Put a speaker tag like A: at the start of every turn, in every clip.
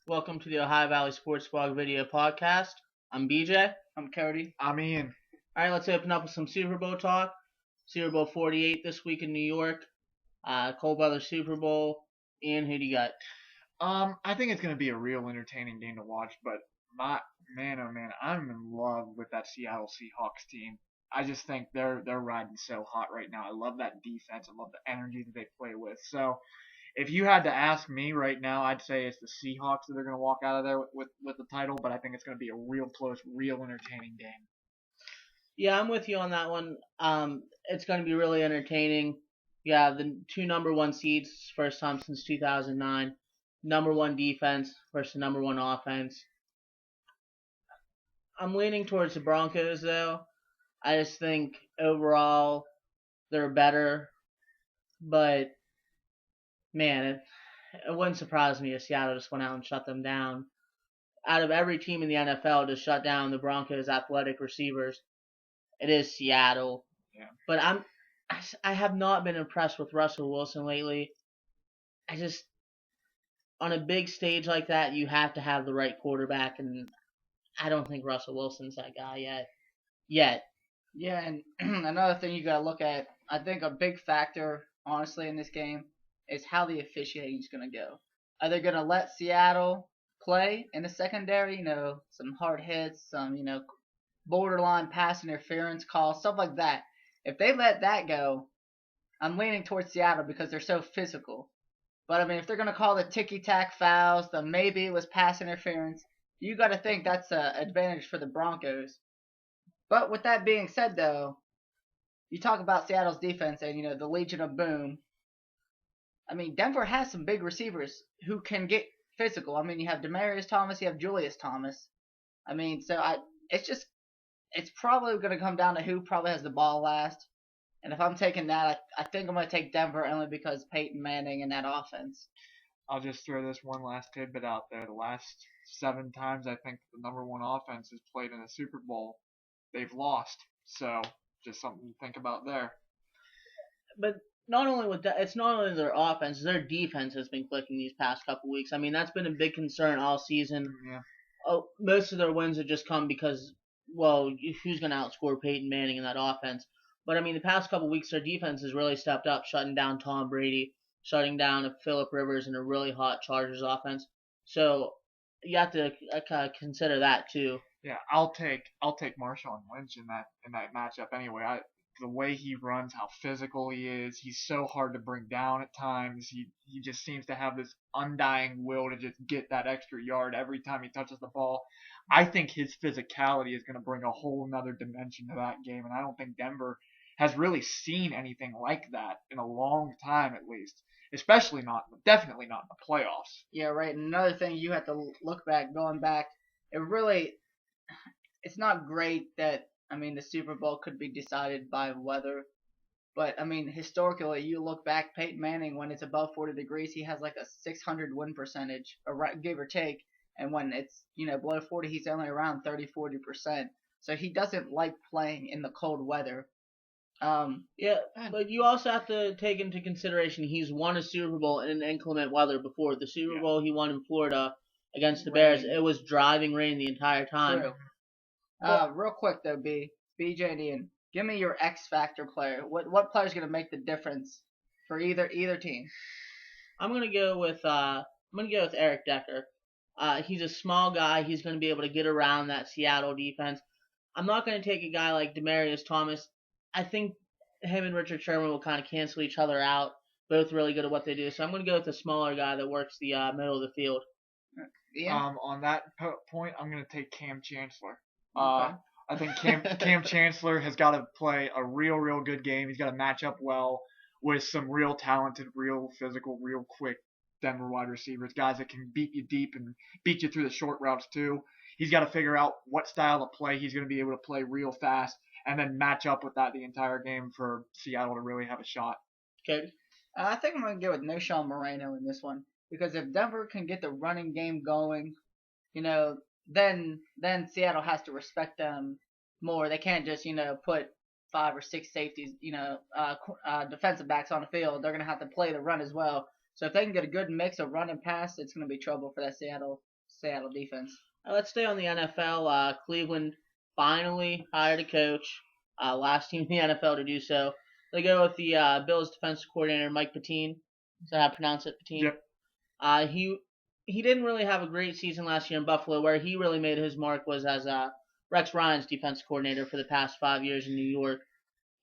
A: Welcome to the Ohio Valley Sports Blog video podcast. I'm BJ.
B: I'm Cody.
C: I'm Ian.
A: All right, let's open up with some Super Bowl talk. Super Bowl 48 this week in New York. Cold weather Super Bowl. Ian, who do you got?
C: I think it's going to be a real entertaining game to watch, but oh man, I'm in love with that Seattle Seahawks team. I just think they're riding so hot right now. I love that defense. I love the energy that they play with. So if you had to ask me right now, I'd say it's the Seahawks that are going to walk out of there with the title, but I think it's going to be a real close, real entertaining game.
A: Yeah, I'm with you on that one. It's going to be really entertaining. Yeah, the two number one seeds, first time since 2009. Number one defense versus number one offense. I'm leaning towards the Broncos, though. I just think overall they're better, but man, it wouldn't surprise me if Seattle just went out and shut them down. Out of every team in the NFL to shut down the Broncos' athletic receivers, it is Seattle.
C: Yeah.
A: But I have not been impressed with Russell Wilson lately. On a big stage like that, you have to have the right quarterback, and I don't think Russell Wilson's that guy yet.
B: Yeah, and another thing you got to look at, I think a big factor, honestly, in this game is how the officiating is going to go. Are they going to let Seattle play in the secondary? Some hard hits, some, borderline pass interference calls, stuff like that. If they let that go, I'm leaning towards Seattle because they're so physical. But, I mean, if they're going to call the ticky-tack fouls, the maybe it was pass interference, you got to think that's an advantage for the Broncos. But with that being said, though, you talk about Seattle's defense and, the Legion of Boom. I mean, Denver has some big receivers who can get physical. I mean, you have Demaryius Thomas, you have Julius Thomas. I mean, it's probably going to come down to who probably has the ball last. And if I'm taking that, I think I'm going to take Denver only because Peyton Manning and that offense.
C: I'll just throw this one last tidbit out there. The last 7 times I think the number one offense has played in a Super Bowl, they've lost. So just something to think about there.
A: But not only with that, it's not only their offense, their defense has been clicking these past couple weeks. I mean, that's been a big concern all season.
C: Yeah.
A: Oh, most of their wins have just come because, well, who's going to outscore Peyton Manning in that offense? But I mean, the past couple weeks, their defense has really stepped up, shutting down Tom Brady, shutting down Phillip Rivers in a really hot Chargers offense. So you have to consider that too.
C: Yeah, I'll take Marshawn Lynch in that matchup anyway. The way he runs, how physical he is, he's so hard to bring down at times. He just seems to have this undying will to just get that extra yard every time he touches the ball. I think his physicality is going to bring a whole nother dimension to that game, and I don't think Denver has really seen anything like that in a long time, at least. Definitely not in the playoffs.
B: Yeah, right. And another thing you have to look back, going back, it's not great that, I mean, the Super Bowl could be decided by weather. But, I mean, historically, you look back, Peyton Manning, when it's above 40 degrees, he has like a 600 win percentage, give or take. And when it's, below 40, he's only around 30-40%. So he doesn't like playing in the cold weather.
A: Yeah, but you also have to take into consideration he's won a Super Bowl in inclement weather before. The Super Bowl he won in Florida against the Bears, it was driving rain the entire time.
B: True. Real quick though, BJ and Ian, give me your X Factor player. What player's gonna make the difference for either team?
A: I'm gonna go with Eric Decker. He's a small guy. He's gonna be able to get around that Seattle defense. I'm not gonna take a guy like Demaryius Thomas. I think him and Richard Sherman will kind of cancel each other out. Both really good at what they do. So I'm going to go with the smaller guy that works the middle of the field.
B: Yeah.
C: On that point, I'm going to take Cam Chancellor.
B: Okay.
C: I think Cam Chancellor has got to play a real good game. He's got to match up well with some real talented, real physical, real quick Denver wide receivers, guys that can beat you deep and beat you through the short routes too. He's got to figure out what style of play he's going to be able to play real fast and then match up with that the entire game for Seattle to really have a shot.
A: Okay.
B: I think I'm going to go with Knowshon Moreno in this one. Because if Denver can get the running game going, then Seattle has to respect them more. They can't just, put 5 or 6 safeties, defensive backs on the field. They're going to have to play the run as well. So if they can get a good mix of run and pass, it's going to be trouble for that Seattle Seattle defense.
A: Let's stay on the NFL. Cleveland finally hired a coach. Last team in the NFL to do so. They go with the Bills defensive coordinator Mike Pettine. Is that how I pronounce it? Pettine.
C: Yep.
A: He didn't really have a great season last year in Buffalo. Where he really made his mark was as Rex Ryan's defensive coordinator for the past 5 years in New York.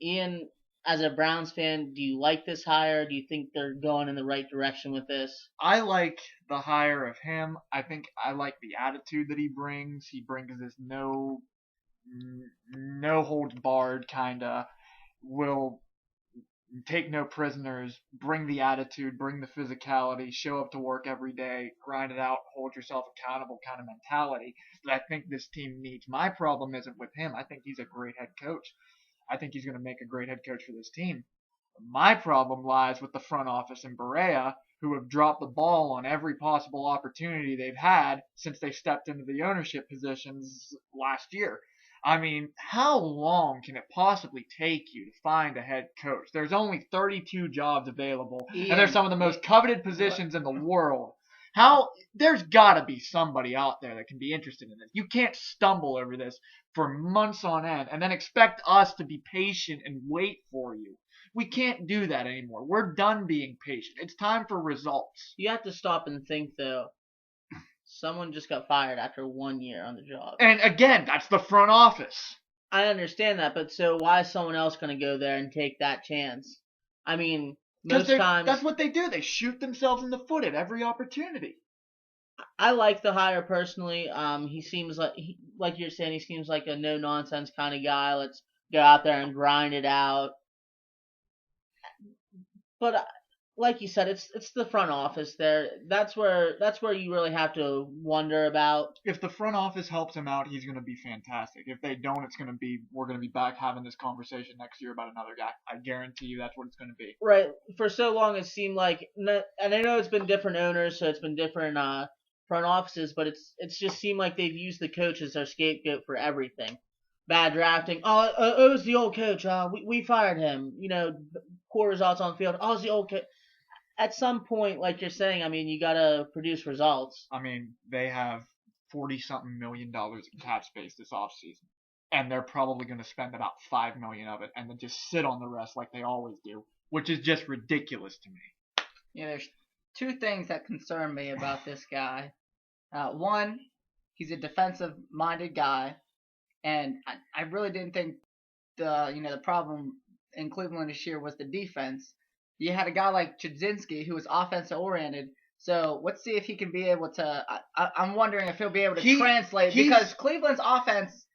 A: Ian, as a Browns fan, do you like this hire? Do you think they're going in the right direction with this?
C: I like the hire of him. I think I like the attitude that he brings. He brings this no holds barred kind of will take no prisoners, bring the attitude, bring the physicality, show up to work every day, grind it out, hold yourself accountable kind of mentality that I think this team needs. My problem isn't with him. I think he's a great head coach. I think he's going to make a great head coach for this team. My problem lies with the front office in Berea, who have dropped the ball on every possible opportunity they've had since they stepped into the ownership positions last year. I mean, how long can it possibly take you to find a head coach? There's only 32 jobs available, and they're some of the most coveted positions in the world. There's got to be somebody out there that can be interested in this. You can't stumble over this for months on end and then expect us to be patient and wait for you. We can't do that anymore. We're done being patient. It's time for results.
A: You have to stop and think, though. Someone just got fired after 1 year on the job.
C: And again, that's the front office.
A: I understand that, but so why is someone else going to go there and take that chance? I mean, most times
C: that's what they do. They shoot themselves in the foot at every opportunity.
A: I like the hire personally. He seems like you're saying, he seems like a no nonsense kind of guy. Let's go out there and grind it out. But like you said, it's the front office there. That's where you really have to wonder about.
C: If the front office helps him out, he's going to be fantastic. If they don't, we're going to be back having this conversation next year about another guy. I guarantee you that's what it's going to be.
A: Right. For so long, it seemed like, and I know it's been different owners, so it's been different front offices, but it's just seemed like they've used the coach as their scapegoat for everything. Bad drafting. Oh, it was the old coach. We fired him. Poor results on the field. Oh, it was the old coach. At some point, like you're saying, I mean, you gotta produce results.
C: I mean, they have $40-something million in cap space this offseason, and they're probably going to spend about $5 million of it, and then just sit on the rest like they always do, which is just ridiculous to me.
B: Yeah, there's two things that concern me about this guy. One, he's a defensive-minded guy, and I really didn't think the problem in Cleveland this year was the defense. You had a guy like Chudzinski who was offensive oriented. So let's see if he can be able to. I'm wondering if he'll be able to translate because Cleveland's offense.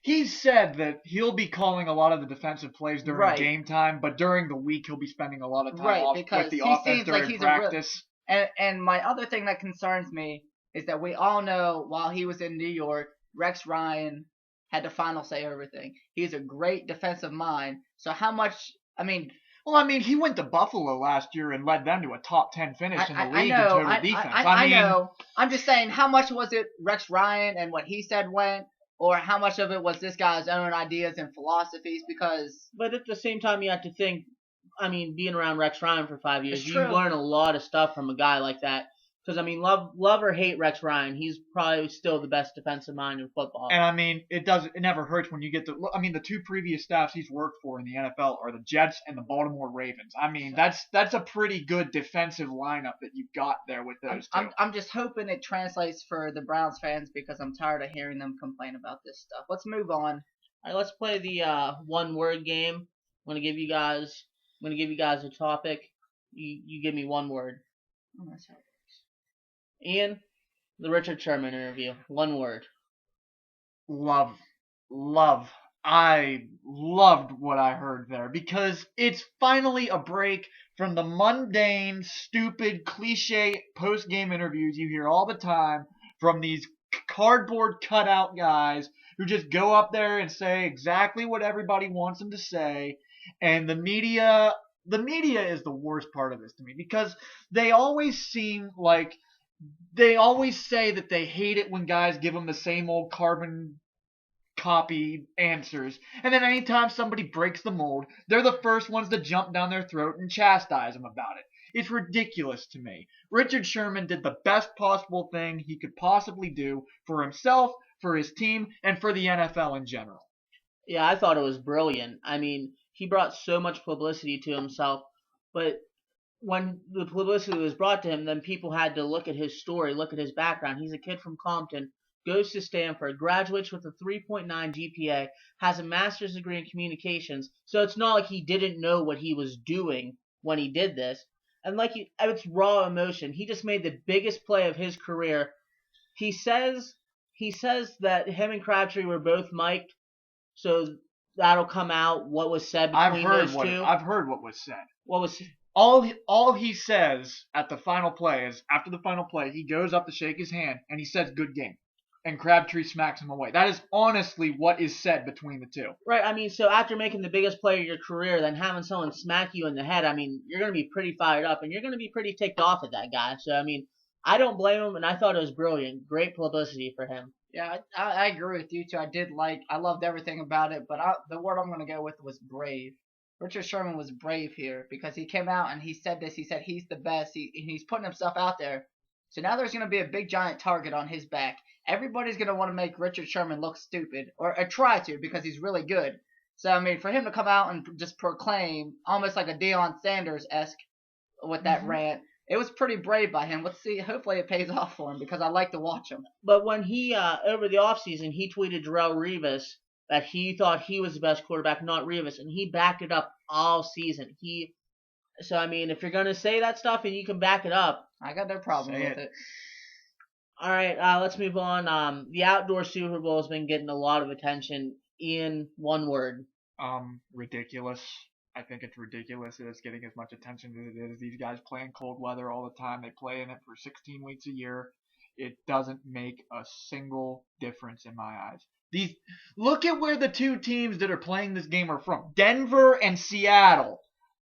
C: He said that he'll be calling a lot of the defensive plays during game time, but during the week he'll be spending a lot of time off with the offense during practice.
B: And my other thing that concerns me is that we all know while he was in New York, Rex Ryan had the final say over everything. He's a great defensive mind. So how much?
C: Well, I mean, he went to Buffalo last year and led them to a top 10 finish in the league in total defense.
B: I know. I'm just saying, how much was it Rex Ryan and what he said went, or how much of it was this guy's own ideas and philosophies?
A: But at the same time, you have to think. I mean, being around Rex Ryan for 5 years, you learn a lot of stuff from a guy like that. Because, I mean, love or hate Rex Ryan, he's probably still the best defensive mind in football.
C: And, I mean, it never hurts when you get to – I mean, the two previous staffs he's worked for in the NFL are the Jets and the Baltimore Ravens. I mean, that's a pretty good defensive lineup that you've got there with those two.
B: I'm just hoping it translates for the Browns fans because I'm tired of hearing them complain about this stuff. Let's move on.
A: All right, let's play the one-word game. I'm going to give you guys a topic. You give me one word.
B: Oh, that's how it works.
A: Ian, the Richard Sherman interview. One word.
C: Love. I loved what I heard there because it's finally a break from the mundane, stupid, cliche post-game interviews you hear all the time from these cardboard cutout guys who just go up there and say exactly what everybody wants them to say. And the media is the worst part of this to me because they always say that they hate it when guys give them the same old carbon copy answers. And then anytime somebody breaks the mold, they're the first ones to jump down their throat and chastise them about it. It's ridiculous to me. Richard Sherman did the best possible thing he could possibly do for himself, for his team, and for the NFL in general.
A: Yeah, I thought it was brilliant. I mean, he brought so much publicity to himself, but when the publicity was brought to him, then people had to look at his story, look at his background. He's a kid from Compton, goes to Stanford, graduates with a 3.9 GPA, has a master's degree in communications. So it's not like he didn't know what he was doing when he did this. And it's raw emotion. He just made the biggest play of his career. He says that him and Crabtree were both mic'd, so that'll come out what was said between those two.
C: I've heard what was said.
A: What was
C: All he says at the final play is, after the final play, he goes up to shake his hand and he says, "Good game," and Crabtree smacks him away. That is honestly what is said between the two.
A: right? I mean, so after making the biggest play of your career, then having someone smack you in the head, I mean, you're gonna be pretty fired up and you're gonna be pretty ticked off at that guy. So I mean, I don't blame him, and I thought it was brilliant. Great publicity for him.
B: Yeah, I agree with you too. I loved everything about it, but the word I'm going to go with was brave. Richard Sherman was brave here because he came out and he said this. He said he's the best. He's putting himself out there. So now there's going to be a big giant target on his back. Everybody's going to want to make Richard Sherman look stupid or try to because he's really good. So, I mean, for him to come out and just proclaim almost like a Deion Sanders-esque with that rant, it was pretty brave by him. Let's see. Hopefully it pays off for him because I like to watch him.
A: But when he over the offseason, he tweeted Darrelle Revis that he thought he was the best quarterback, not Revis, and he backed it up all season. So I mean, if you're gonna say that stuff and you can back it up,
B: I got no problem
C: Say
B: with it.
A: all right. Let's move on. The outdoor Super Bowl has been getting a lot of attention. In one word,
C: Ridiculous. I think it's ridiculous that it's getting as much attention as it is. These guys play in cold weather all the time. They play in it for 16 weeks a year. It doesn't make a single difference in my eyes. Look at where the two teams that are playing this game are from. Denver and Seattle.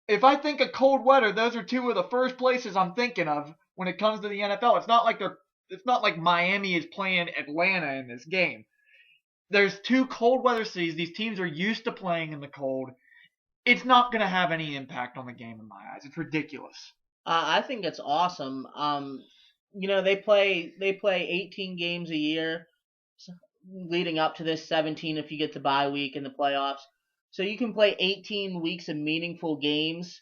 C: If I think of cold weather, those are two of the first places I'm thinking of when it comes to the NFL. It's not like Miami is playing Atlanta in this game. There's two cold weather cities. These teams are used to playing in the cold. It's not going to have any impact on the game in my eyes. It's ridiculous.
A: I think it's awesome. They play 18 games a year, leading up to this 17 if you get the bye week in the playoffs. So you can play 18 weeks of meaningful games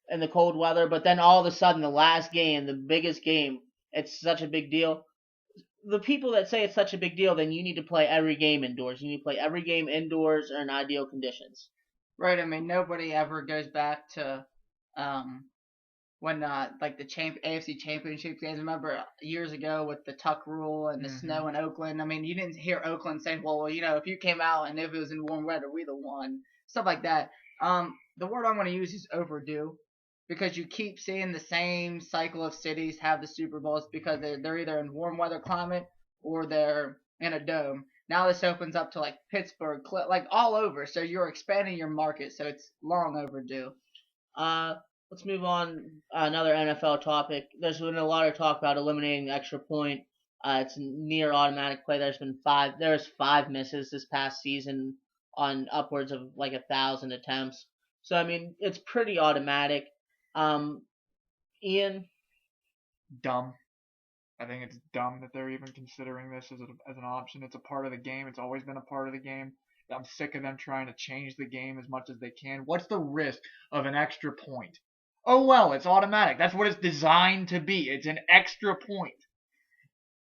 A: in the cold weather, but then all of a sudden the last game, the biggest game, it's such a big deal. The people that say it's such a big deal, then you need to play every game indoors. You need to play every game indoors or in ideal conditions.
B: Right. I mean, nobody ever goes back to when like the AFC Championship games. Remember years ago with the Tuck rule and the snow in Oakland. I mean, you didn't hear Oakland saying, "Well, if you came out and if it was in warm weather, we the won." Stuff like that. The word I'm going to use is overdue, because you keep seeing the same cycle of cities have the Super Bowls because they're either in warm weather climate or they're in a dome. Now this opens up to like Pittsburgh, like all over. So you're expanding your market. So it's long overdue.
A: Let's move on. Another NFL topic. There's been a lot of talk about eliminating the extra point. It's near automatic play. There's 5 misses this past season on upwards of like 1,000 attempts. So I mean, it's pretty automatic. Ian?
C: Dumb. I think it's dumb that they're even considering this as an option. It's a part of the game. It's always been a part of the game. I'm sick of them trying to change the game as much as they can. What's the risk of an extra point? Oh well, it's automatic. That's what it's designed to be. It's an extra point.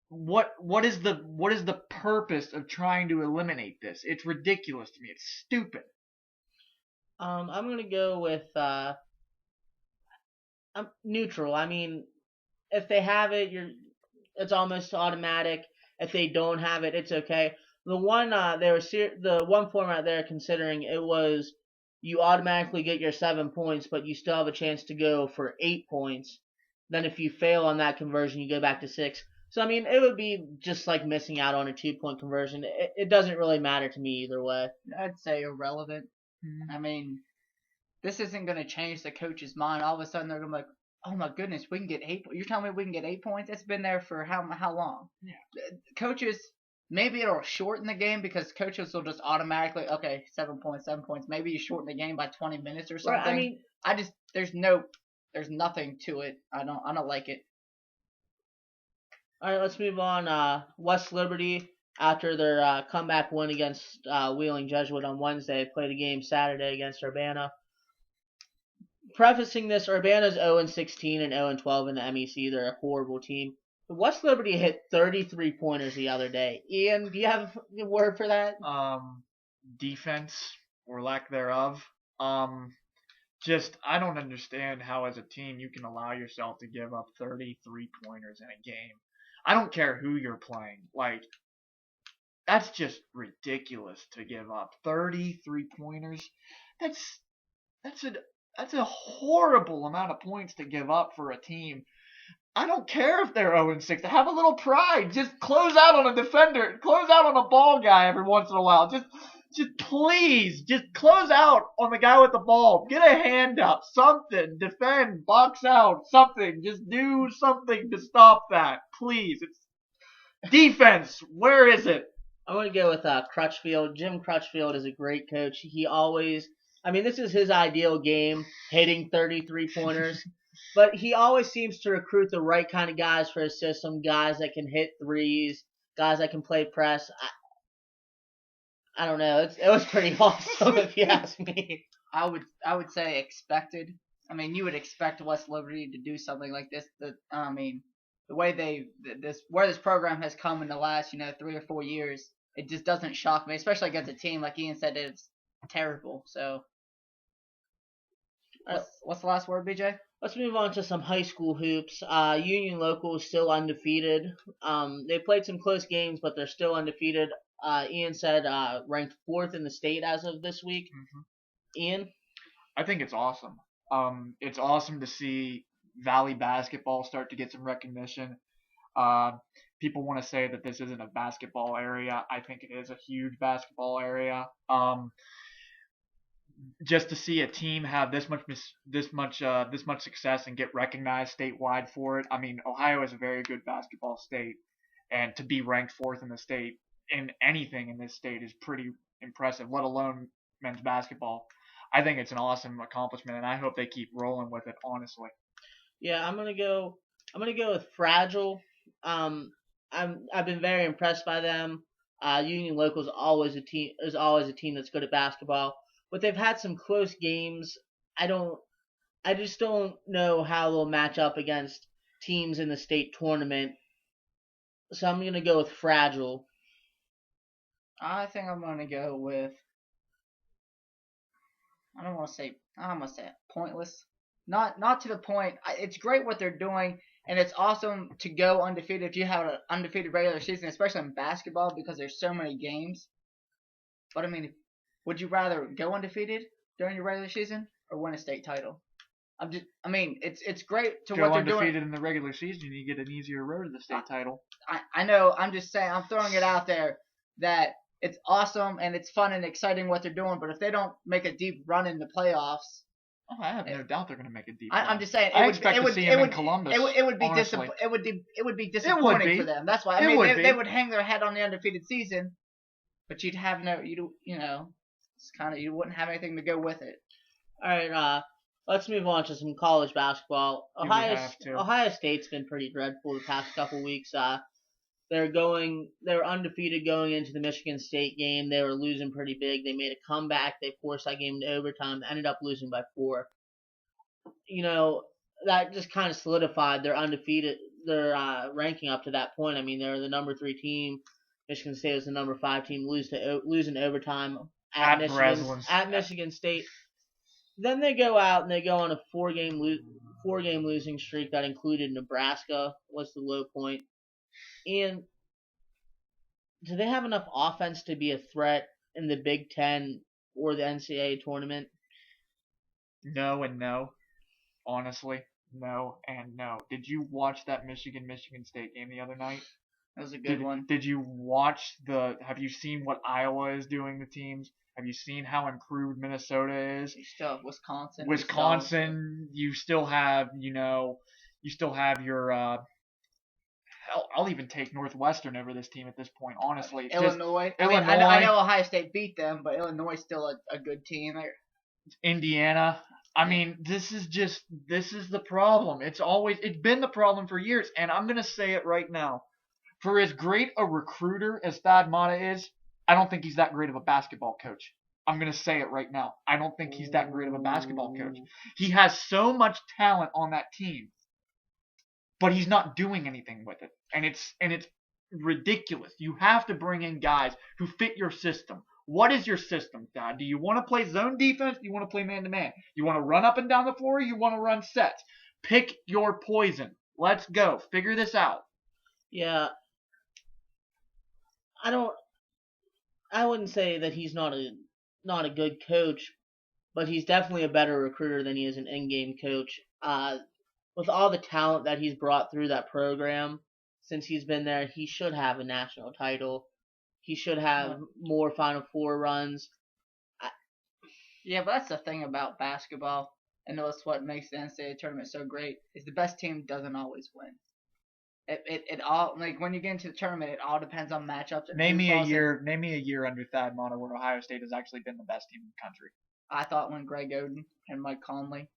C: What is the purpose of trying to eliminate this? It's ridiculous to me. It's stupid.
A: I'm gonna go with I'm neutral. I mean, if they have it, it's almost automatic. If they don't have it, it's okay. The one format they're considering, it was you automatically get your 7 points, but you still have a chance to go for 8 points. Then if you fail on that conversion, you go back to 6. So I mean, it would be just like missing out on a 2-point conversion. It doesn't really matter to me either way.
B: I'd say irrelevant. I mean, this isn't going to change the coach's mind. All of a sudden, they're going to be like, "Oh my goodness, we can get 8. You're telling me we can get 8 points? It's been there for how long?"
C: Yeah.
B: Coaches, maybe it'll shorten the game because coaches will just automatically, okay, 7 points. Maybe you shorten the game by 20 minutes or something.
A: Right, I mean,
B: there's no there's nothing to it. I don't like it.
A: All right, let's move on. West Liberty, after their comeback win against Wheeling Jesuit on Wednesday, played a game Saturday against Urbana. Prefacing this, Urbana's 0-16 and 0-12 in the MEC. They're a horrible team. But West Liberty hit 33 pointers the other day. Ian, do you have a word for that?
C: Defense or lack thereof. Just I don't understand how as a team you can allow yourself to give up 33 pointers in a game. I don't care who you're playing. Like, that's just ridiculous to give up 33 pointers. That's a horrible amount of points to give up for a team. I don't care if they're 0-6. Have a little pride. Just close out on a defender. Close out on a ball guy every once in a while. Just please, just close out on the guy with the ball. Get a hand up, something. Defend, box out, something. Just do something to stop that, please. It's defense. Where is it?
A: I'm going to go with Crutchfield. Jim Crutchfield is a great coach. He always, this is his ideal game, hitting 33 pointers. But he always seems to recruit the right kind of guys for his system, guys that can hit threes, guys that can play press. I don't know. It was pretty awesome if you ask me.
B: I would say expected. You would expect West Liberty to do something like this. The way where this program has come in the last 3 or 4 years, it just doesn't shock me, especially against a team like Ian said it's terrible. So, what's the last word, BJ?
A: Let's move on to some high school hoops. Union Local is still undefeated. They played some close games, but they're still undefeated. Ian said ranked 4th in the state as of this week.
C: Mm-hmm.
A: Ian?
C: I think it's awesome. It's awesome to see Valley basketball start to get some recognition. People want to say that this isn't a basketball area. I think it is a huge basketball area. Just to see a team have this much success and get recognized statewide for it. Ohio is a very good basketball state, and to be ranked 4th in the state in anything in this state is pretty impressive, let alone men's basketball. I think it's an awesome accomplishment, and I hope they keep rolling with it, honestly.
A: Yeah, I'm gonna go with Fragile. I've been very impressed by them. Union Local is always a team that's good at basketball, but they've had some close games. I just don't know how they'll match up against teams in the state tournament. So I'm gonna go with Fragile.
B: I think I'm gonna go with. I'm gonna say pointless. Not to the point. It's great what they're doing, and it's awesome to go undefeated if you have an undefeated regular season, especially in basketball because there's so many games. But would you rather go undefeated during your regular season or win a state title? It's great to
C: go
B: what they're doing.
C: Go undefeated in the regular season, you get an easier road to the state title.
B: I know. I'm just saying. I'm throwing it out there that it's awesome and it's fun and exciting what they're doing. But if they don't make a deep run in the playoffs,
C: I have no doubt they're going to make a deep run.
B: I'm just saying.
C: I expect to see them in Columbus.
B: It would be disappointing for them. That's why. They would hang their head on the undefeated season, but you'd have it's kind of you wouldn't have anything to go with it.
A: All right. Let's move on to some college basketball. Ohio State's been pretty dreadful the past couple weeks. They were undefeated going into the Michigan State game. They were losing pretty big. They made a comeback. They forced that game to overtime. Ended up losing by 4. That just kind of solidified their ranking up to that point. They're the number 3 team. Michigan State was the number 5 team. Losing overtime at Michigan State. Then they go out and they go on a 4-game losing streak that included Nebraska was the low point. And do they have enough offense to be a threat in the Big Ten or the NCAA tournament?
C: No and no. Honestly, no and no. Did you watch that Michigan State game the other night?
B: That was a good one.
C: Did you have you seen what Iowa is doing to teams? Have you seen how improved Minnesota is?
B: You still have Wisconsin.
C: You still have your I'll even take Northwestern over this team at this point, honestly.
B: Illinois. I know Ohio State beat them, but Illinois is still a good team.
C: Indiana. I mean, this is the problem. It's been the problem for years, and I'm gonna say it right now. For as great a recruiter as Thad Matta is, I don't think he's that great of a basketball coach. I'm gonna say it right now. I don't think he's that great of a basketball coach. He has so much talent on that team, but he's not doing anything with it, and it's ridiculous. You have to bring in guys who fit your system. What is your system, Dad? Do you want to play zone defense? Do you want to play man-to-man? You want to run up and down the floor? Or you want to run sets? Pick your poison. Let's go. Figure this out.
A: Yeah, I wouldn't say that he's not a good coach, but he's definitely a better recruiter than he is an in-game coach. With all the talent that he's brought through that program since he's been there, he should have a national title. He should have more Final Four runs.
B: Yeah, but that's the thing about basketball, and that's what makes the NCAA tournament so great, is the best team doesn't always win. It all, like, when you get into the tournament, it all depends on matchups.
C: Name me a year under Thad Matta where Ohio State has actually been the best team in the country.
B: I thought when Greg Oden and Mike Conley,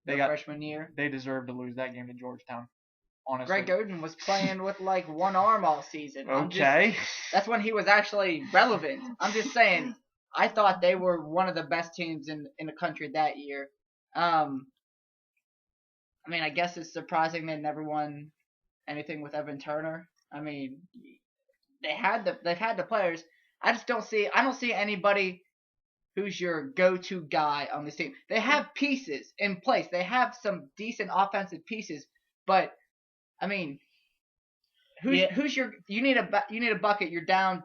B: freshman year,
C: they deserved to lose that game to Georgetown. Honestly.
B: Greg Oden was playing with like one arm all season.
C: Okay.
B: That's when he was actually relevant. I'm just saying, I thought they were one of the best teams in the country that year. I mean, I guess it's surprising they never won anything with Evan Turner. I mean, they've had the players. I don't see anybody who's your go-to guy on this team. They have pieces in place. They have some decent offensive pieces, but I mean, who's your? You need a bucket. You're down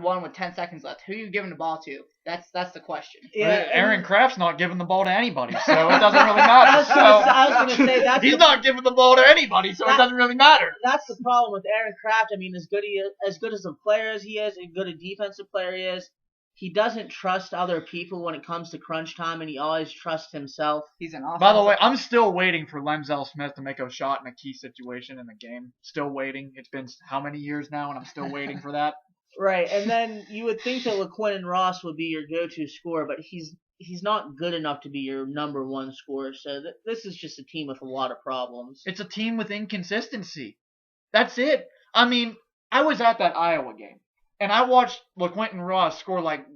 B: one with 10 seconds left. Who are you giving the ball to? That's the question.
C: Yeah, Aaron Kraft's not giving the ball to anybody, so it doesn't really matter.
A: I was gonna say
C: he's not giving the ball to anybody, so it doesn't really matter.
A: That's the problem with Aaron Kraft. I mean, as good as a player as he is, as good a defensive player he is, he doesn't trust other people when it comes to crunch time, and he always trusts himself.
B: He's an offensive.
C: By the way, I'm still waiting for Lemzell Smith to make a shot in a key situation in the game. Still waiting. It's been how many years now, and I'm still waiting for that.
A: Right, and then you would think that LaQuinn Ross would be your go-to scorer, but he's not good enough to be your number one scorer. So this is just a team with a lot of problems.
C: It's a team with inconsistency. That's it. I mean, I was at that Iowa game, and I watched LaQuinton Ross score like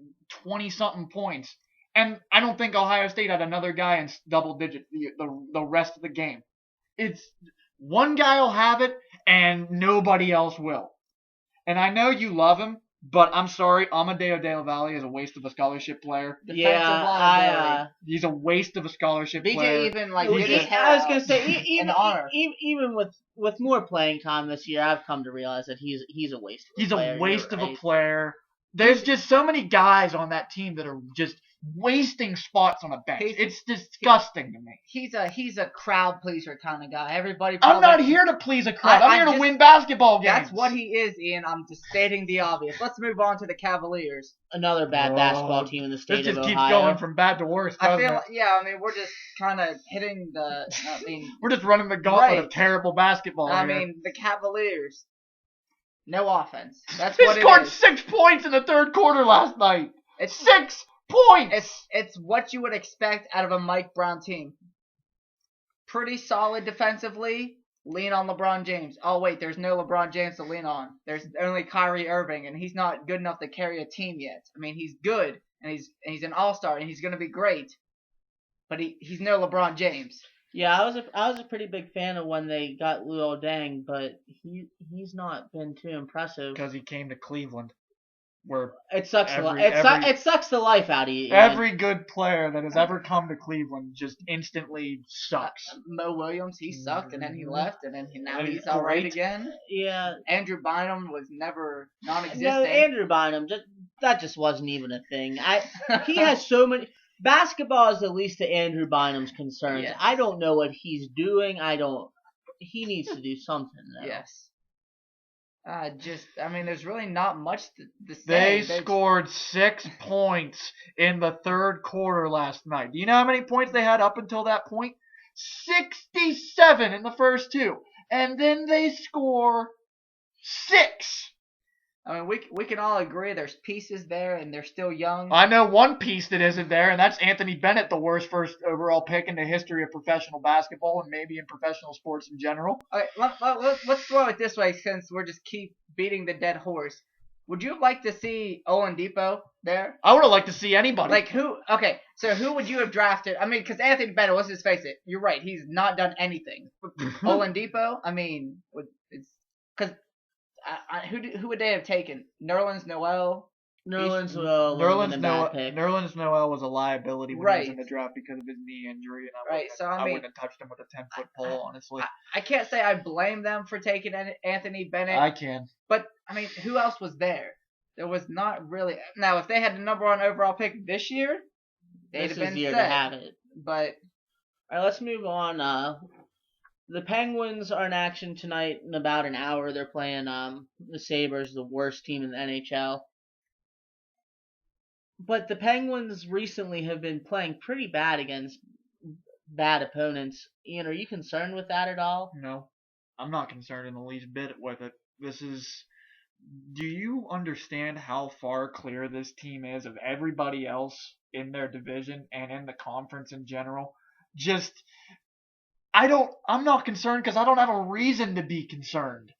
C: 20-something points, and I don't think Ohio State had another guy in double digit the rest of the game. It's one guy will have it, and nobody else will. And I know you love him, but I'm sorry, Amadeo De La Valle is a waste of a scholarship player. He's a waste of a scholarship player.
B: Even like
A: I was gonna say even with more playing time this year, I've come to realize that he's a waste of a player.
C: He's a waste of a player. There's just so many guys on that team that are just wasting spots on a bench. It's disgusting to me.
B: He's a crowd pleaser kind of guy. Everybody.
C: I'm not here to please a crowd. I'm here to win basketball games.
B: That's what he is, Ian. I'm just stating the obvious. Let's move on to the Cavaliers.
A: Another bad basketball team in the state of Ohio.
C: This just keeps going from bad to worse.
B: I mean, we're just kind of hitting the.
C: We're just running the gauntlet of terrible basketball.
B: I mean, the Cavaliers. No offense. That's
C: they
B: what it
C: scored
B: is.
C: 6 points in the third quarter last night. It's 6 points.
B: It's what you would expect out of a Mike Brown team. Pretty solid defensively. Lean on LeBron James. Oh wait, there's no LeBron James to lean on. There's only Kyrie Irving, and he's not good enough to carry a team yet. I mean, he's good, and he's an all-star, and he's gonna be great. But he's no LeBron James.
A: Yeah, I was a pretty big fan of when they got Luol Deng, but he's not been too impressive.
C: Because he came to Cleveland, where
A: it sucks it sucks the life out of you.
C: Every good player that has ever come to Cleveland just instantly sucks.
B: Mo Williams, he sucked, and then he left, and then now he's all right again.
A: Yeah.
B: Andrew Bynum was never non-existent.
A: No, Andrew Bynum, that just wasn't even a thing. He has so many. Basketball is the least of Andrew Bynum's concerns.
B: Yes.
A: I don't know what he's doing. He needs to do something, though.
B: Yes. There's really not much to say.
C: They scored 6 points in the third quarter last night. Do you know how many points they had up until that point? 67 in the first two. And then they score 6.
B: I mean, we can all agree there's pieces there, and they're still young.
C: I know one piece that isn't there, and that's Anthony Bennett, the worst first overall pick in the history of professional basketball and maybe in professional sports in general.
B: Okay, let's throw it this way, since we're just keep beating the dead horse. Would you like to see Oladipo there?
C: I would have liked to see anybody.
B: Like who? Okay, so who would you have drafted? I mean, because Anthony Bennett, let's just face it, you're right, he's not done anything. Oladipo, I mean, it's because who would they have taken? Nerlens Noel.
A: Nerlens Noel would have been a bad pick.
C: Nerlens Noel was a liability when he was in the draft because of his knee injury, and I wouldn't have touched him with a 10-foot pole, honestly.
B: I can't say I blame them for taking Anthony Bennett.
C: I can.
B: But, I mean, who else was there? There was not really. Now, if they had the number 1 overall pick this year, they'd have been
A: the year
B: set.
A: to have it.
B: But
A: all right, let's move on. The Penguins are in action tonight in about an hour. They're playing the Sabres, the worst team in the NHL. But the Penguins recently have been playing pretty bad against bad opponents. Ian, are you concerned with that at all?
C: No, I'm not concerned in the least bit with it. Do you understand how far clear this team is of everybody else in their division and in the conference in general? I'm not concerned because I don't have a reason to be concerned.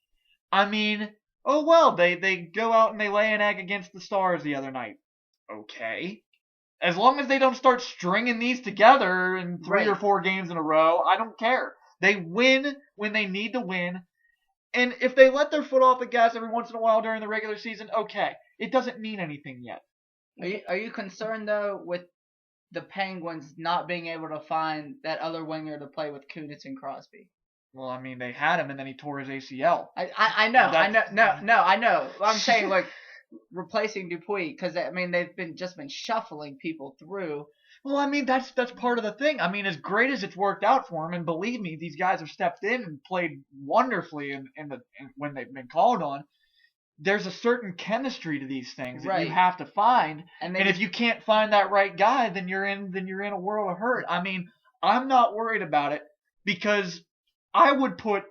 C: I mean, oh well, they go out and they lay an egg against the Stars the other night. Okay. As long as they don't start stringing these together in 3 or 4 games in a row, I don't care. They win when they need to win. And if they let their foot off the gas every once in a while during the regular season, okay. It doesn't mean anything yet.
B: are you concerned, though, with the Penguins not being able to find that other winger to play with Kunitz and Crosby?
C: Well, I mean, they had him and then he tore his ACL.
B: I know. I'm saying, like, replacing Dupuis, because, I mean, they've just been shuffling people through.
C: Well, I mean, that's part of the thing. I mean, as great as it's worked out for him, and believe me, these guys have stepped in and played wonderfully when they've been called on. There's a certain chemistry to these things that you have to find, and if you can't find that right guy, then you're in a world of hurt. I mean, I'm not worried about it because I would put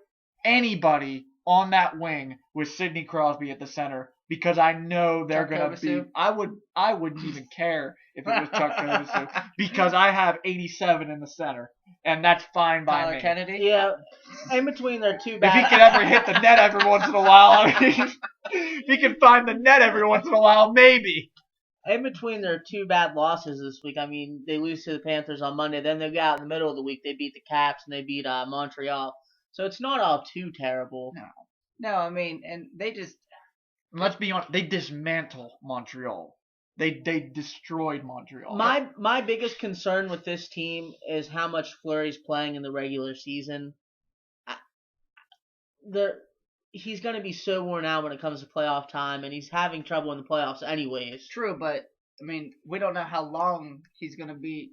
C: anybody on that wing with Sidney Crosby at the center because I know they're going to be. I wouldn't even care if it was Chuck Kovacic because I have 87 in the center, and that's fine by
B: Tyler
C: me.
B: Kennedy?
A: Yeah, in between their two bad.
C: If he could ever hit the net every once in a while, I mean, if he could find the net every once in a while, maybe.
A: In between their 2 bad losses this week, I mean, they lose to the Panthers on Monday, then they go out in the middle of the week, they beat the Caps, and they beat Montreal. So it's not all too terrible.
B: No, I mean, and they just...
C: Let's be honest, they dismantle Montreal. They destroyed Montreal.
A: My biggest concern with this team is how much Fleury's playing in the regular season. He's going to be so worn out when it comes to playoff time, and he's having trouble in the playoffs anyways.
B: True, but, I mean, we don't know how long he's going to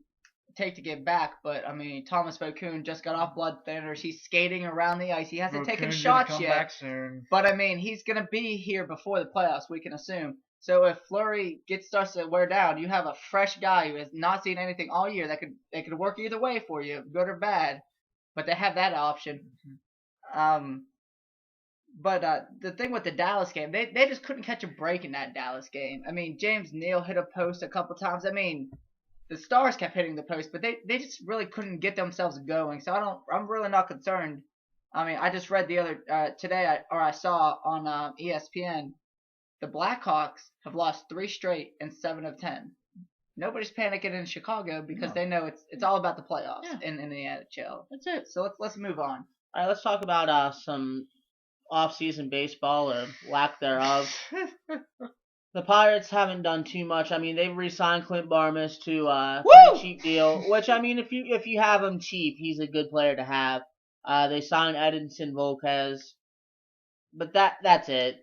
B: take to get back, but, I mean, Thomas Vokoun just got off blood thinners. He's skating around the ice. He hasn't taken shots yet.
C: Back soon.
B: But, I mean, he's going to be here before the playoffs, we can assume. So if Fleury starts to wear down, you have a fresh guy who has not seen anything all year that could work either way for you, good or bad. But they have that option. But the thing with the Dallas game, they just couldn't catch a break in that Dallas game. I mean, James Neal hit a post a couple times. I mean, the Stars kept hitting the post, but they just really couldn't get themselves going. So I'm really not concerned. I mean, I just read the other today, I saw on ESPN, the Blackhawks have lost 3 straight and 7 of 10. Nobody's panicking in Chicago because they know it's all about the playoffs in the NHL.
A: That's it.
B: So let's move on.
A: All right, let's talk about some off-season baseball or lack thereof. The Pirates haven't done too much. I mean, they've re-signed Clint Barmes to a pretty cheap deal, which, I mean, if you have him cheap, he's a good player to have. They signed Edinson Volquez, but that's it.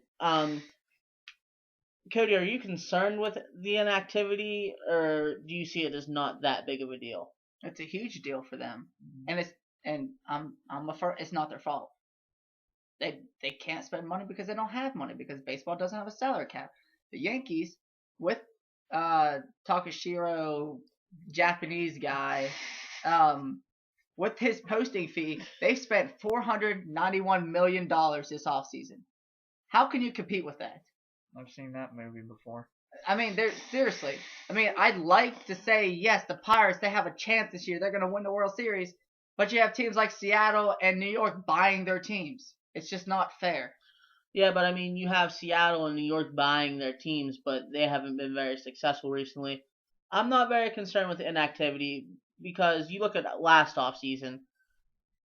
A: Cody, are you concerned with the inactivity, or do you see it as not that big of a deal?
B: It's a huge deal for them, and it's not their fault. They can't spend money because they don't have money, because baseball doesn't have a salary cap. The Yankees, with Takashiro, Japanese guy, with his posting fee, they spent $491 million this offseason. How can you compete with that?
C: I've seen that movie before.
B: I mean, seriously. I mean, I'd like to say yes, the Pirates they have a chance this year. They're going to win the World Series, but you have teams like Seattle and New York buying their teams. It's just not fair.
A: Yeah, but I mean, you have Seattle and New York buying their teams, but they haven't been very successful recently. I'm not very concerned with inactivity because you look at last offseason,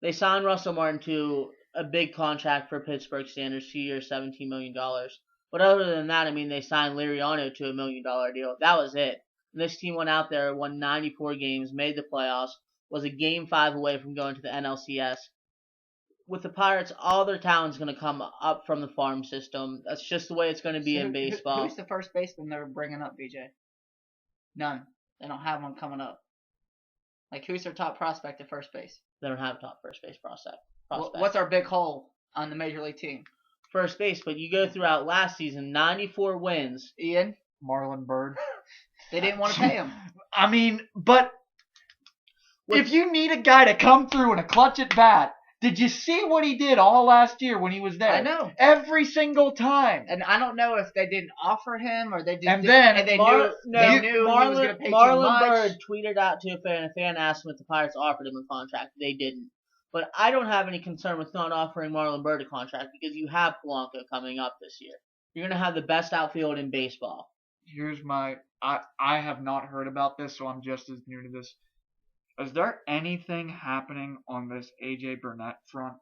A: they signed Russell Martin to a big contract for Pittsburgh standards, 2 years, $17 million. But other than that, I mean, they signed Liriano to $1 million deal. That was it. And this team went out there, won 94 games, made the playoffs, was a Game 5 away from going to the NLCS. With the Pirates, all their talent's going to come up from the farm system. That's just the way it's going to be in baseball.
B: Who's the first baseman they're bringing up, BJ? None. They don't have one coming up. Like, who's their top prospect at first base?
A: They don't have a top first base prospect.
B: What's our big hole on the Major League team?
A: First base, but you go throughout last season, 94 wins.
B: Ian?
C: Marlon Byrd.
B: They didn't want to pay him.
C: I mean, but if you need a guy to come through in a clutch at bat, did you see what he did all last year when he was there?
B: I know.
C: Every single time.
B: And I don't know if they didn't offer him or they just
C: And
B: did,
C: then
B: and they
A: Mar-
B: knew,
A: no,
B: they knew he was going to pay too
A: Marlon
B: much.
A: Byrd tweeted out to a fan asked him if the Pirates offered him a contract. They didn't. But I don't have any concern with not offering Marlon Byrd a contract because you have Polanco coming up this year. You're going to have the best outfield in baseball.
C: Here's my... I have not heard about this, so I'm just as new to this. Is there anything happening on this A.J. Burnett front?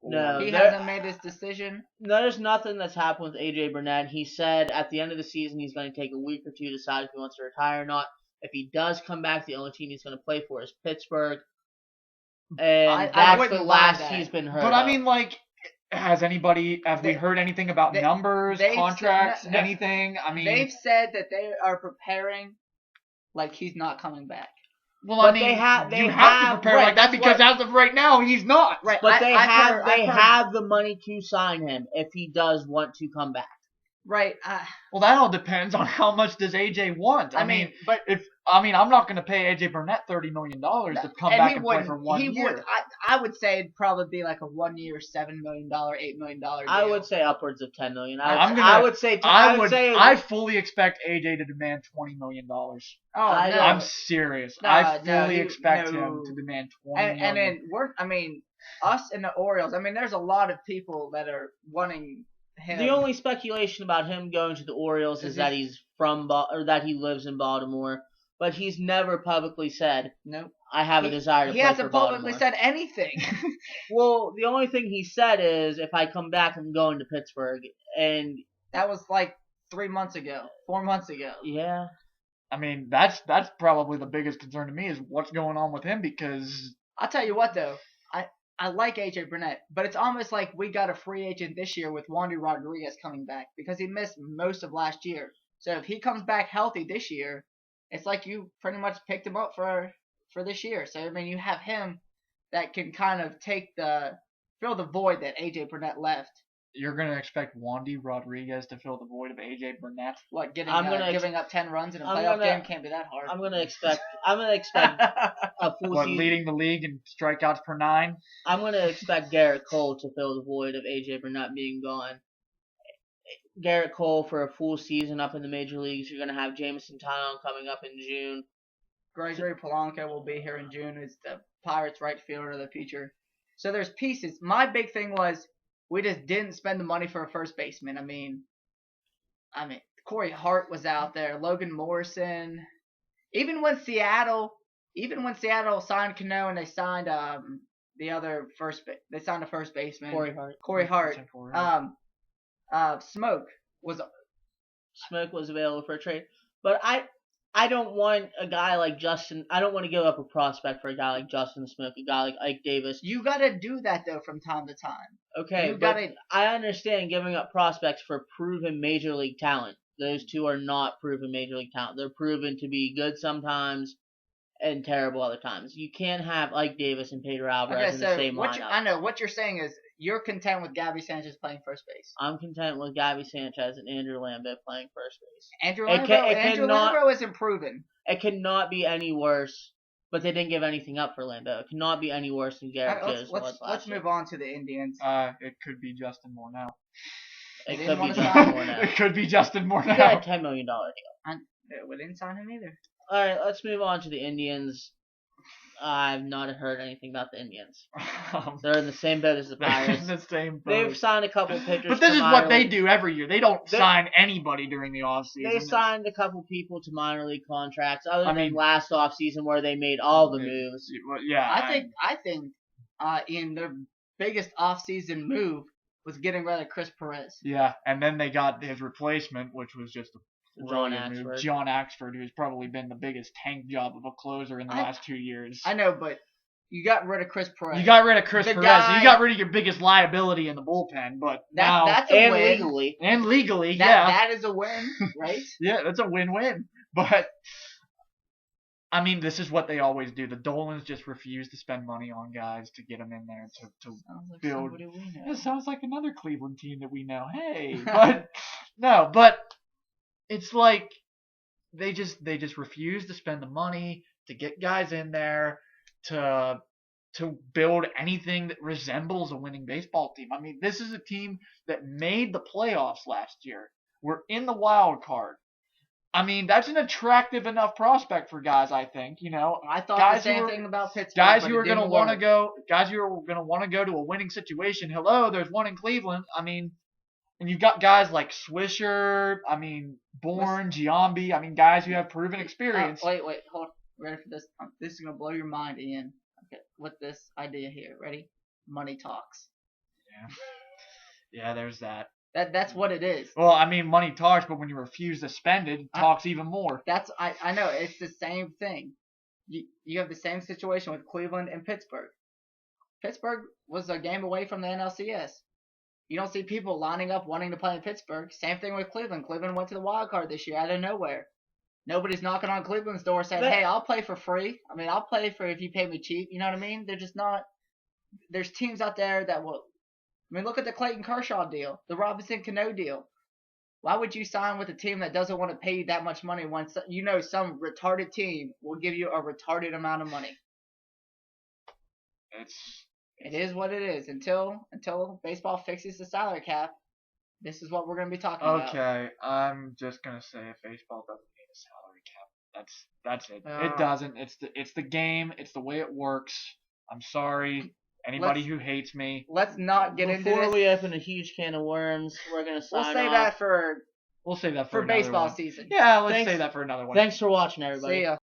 A: No.
B: He hasn't made his decision.
A: There's nothing that's happened with A.J. Burnett. He said at the end of the season he's going to take a week or two to decide if he wants to retire or not. If he does come back, the only team he's going to play for is Pittsburgh. And
B: I
A: that's
B: wouldn't
A: the
B: lie
A: last
B: that.
A: he's been heard
C: But
A: of.
C: I mean, like, have we heard anything about numbers,
B: they've
C: contracts,
B: said-
C: anything? I mean,
B: They've said that they are preparing like he's not coming back.
C: well,
A: but
C: I mean,
A: they have
C: to prepare
A: right,
C: like that
A: that's
C: because as of right now, he's not.
B: Right.
A: But they
B: I've heard-
A: have the money to sign him if he does want to come back.
B: Right.
C: Well, that all depends on how much does AJ want. I mean,
B: but
C: I'm not going to pay AJ Burnett $30 million to come
B: and
C: back
B: he
C: and play
B: wouldn't.
C: for 1
B: He
C: year.
B: would. I would say it'd probably be like a 1 year, $7 million, $8 million deal.
A: I would say upwards of $10 million.
C: I fully expect AJ to demand $20 million.
B: Oh,
A: I
B: no.
A: don't-
C: I'm serious.
B: No,
C: I
B: no,
C: fully
B: you-
C: expect
B: no.
C: him to demand $20 million.
B: And then us and the Orioles. I mean, there's a lot of people that are wanting him.
A: The only speculation about him going to the Orioles is that he's from or that he lives in Baltimore, but he's never publicly said,
B: Nope.
A: I have a desire to
B: He
A: play
B: hasn't
A: for Baltimore.
B: publicly said anything.
A: Well, the only thing he said is, if I come back, I'm going to Pittsburgh. And
B: That was like 3 months ago, 4 months ago.
A: yeah,
C: I mean, that's probably the biggest concern to me is what's going on with him because
B: I'll tell you what though, I like AJ Burnett, but it's almost like we got a free agent this year with Wandy Rodriguez coming back because he missed most of last year. So if he comes back healthy this year, it's like you pretty much picked him up for this year. So I mean, you have him that can kind of fill the void that AJ Burnett left.
C: you're going to expect Wandy Rodriguez to fill the void of AJ Burnett.
B: What giving up 10 runs in a
A: I'm
B: playoff
A: gonna-
B: game can't be that hard.
A: I'm gonna expect a full
C: What,
A: season.
C: leading the league in strikeouts per 9?
A: I'm gonna expect Garrett Cole to fill the void of AJ Burnett being gone. Garrett Cole for a full season up in the major leagues. You're gonna have Jameson Taillon coming up in June.
B: Gregory Polanco will be here in June. It's the Pirates right fielder of the future. So there's pieces. My big thing was we just didn't spend the money for a first baseman. I mean, Corey Hart was out there, Logan Morrison. Even when Seattle signed Cano and they signed the other they signed a first baseman. Corey Hart. Smoke was
A: available for a trade, but I don't want a guy like Justin. I don't want to give up a prospect for a guy like Justin Smoke, a guy like Ike Davis.
B: You gotta do that though from time to time.
A: Okay,
B: You
A: but
B: gotta-
A: I understand giving up prospects for proven major league talent. Those two are not proven major league talent. They're proven to be good sometimes and terrible other times. You can't have Ike Davis and Pedro Alvarez in the same lineup.
B: I know what you're saying is you're content with Gabby Sanchez playing first base.
A: I'm content with Gabby Sanchez and Andrew Lambert playing first base.
B: Andrew
A: It cannot-
B: Lambert is improving.
A: It cannot be any worse, but they didn't give anything up for Lambert. It cannot be any worse than Garrett Jones was last
B: Let's
A: year.
B: move on to the Indians.
C: It could be Justin Morneau.
A: It
B: Didn't
A: could be
B: wanna
A: Justin
B: sign.
A: Morneau.
C: It could be Justin
A: He got a
C: Morneau.
A: $10 million deal.
B: We didn't sign him either.
A: All right, let's move on to the Indians. I've not heard anything about the Indians. They're in the same boat as the
C: They're in
A: Pirates.
C: the same boat.
A: They've signed a couple pitchers.
C: But this
A: to
C: is
A: minor
C: what they
A: league-
C: do every year. They don't
A: They-
C: sign anybody during the offseason.
A: They signed a couple people to minor league contracts, other
C: I
A: than
C: mean-
A: last offseason where they made all the
C: Yeah.
A: moves.
C: Well, yeah,
B: I think in their biggest offseason move was getting rid of Chris Perez.
C: Yeah, and then they got his replacement, which was just a
A: John
C: brilliant move.
A: Axford.
C: John Axford, who's probably been the biggest tank job of a closer in the last 2 years.
B: I know, but you got rid of Chris Perez.
C: You got rid of Chris
B: The
C: Perez, so
B: guy-
C: you got rid of your biggest liability in the bullpen, but now
B: That's a
A: And
B: win.
A: legally.
C: and legally,
B: That is a win, right?
C: yeah, that's a win-win. But I mean, this is what they always do. The Dolans just refuse to spend money on guys to get them in there to
B: Sounds like
C: build.
B: somebody we know.
C: It sounds like another Cleveland team that we know. Hey, but no, but it's like they just refuse to spend the money to get guys in there to build anything that resembles a winning baseball team. I mean, this is a team that made the playoffs last year. We're in the wild card. I mean, that's an attractive enough prospect for guys, I think. You know,
B: I thought
C: Guys
B: the same
C: who are-
B: thing about Pittsburgh.
C: guys
B: but
C: who
B: it
C: are going to
B: didn't
C: want to
B: work.
C: go to a winning situation. Hello, there's one in Cleveland. I mean, and you've got guys like Swisher, I mean, Bourne, Giambi, I mean, guys who have proven experience.
B: Wait, hold on. Ready for this? This is gonna blow your mind, Ian. Okay, with this idea here. Ready? Money talks.
C: Yeah, there's that.
B: That's what it is.
C: Well, I mean, money talks, but when you refuse to spend it, it talks even more.
B: I know it's the same thing. You have the same situation with Cleveland and Pittsburgh. Pittsburgh was a game away from the NLCS. You don't see people lining up wanting to play in Pittsburgh. Same thing with Cleveland. Cleveland went to the wild card this year out of nowhere. Nobody's knocking on Cleveland's door saying,
A: But-
B: "Hey, I'll play for free." I mean, I'll play for if you pay me cheap. You know what I mean? They're just not. There's teams out there that will. I mean, look at the Clayton Kershaw deal, the Robinson Cano deal. Why would you sign with a team that doesn't want to pay you that much money when you know some retarded team will give you a retarded amount of money? It is what it is. Until baseball fixes the salary cap, this is what we're going to be talking about.
C: Okay, I'm just gonna say if baseball doesn't need a salary cap, that's it.
B: Oh.
C: It doesn't. It's the game. It's the way it works. I'm sorry, anybody
B: Let's-
C: who hates me.
B: Let's not get into
A: Before
B: this.
A: we open a huge can of worms, we're gonna sign
B: We'll save
A: off.
B: that for
C: We'll save that for another
B: baseball
C: one.
B: season.
C: Yeah, let's
A: Thanks.
C: save that for another one.
A: Thanks for watching, everybody.
B: See ya.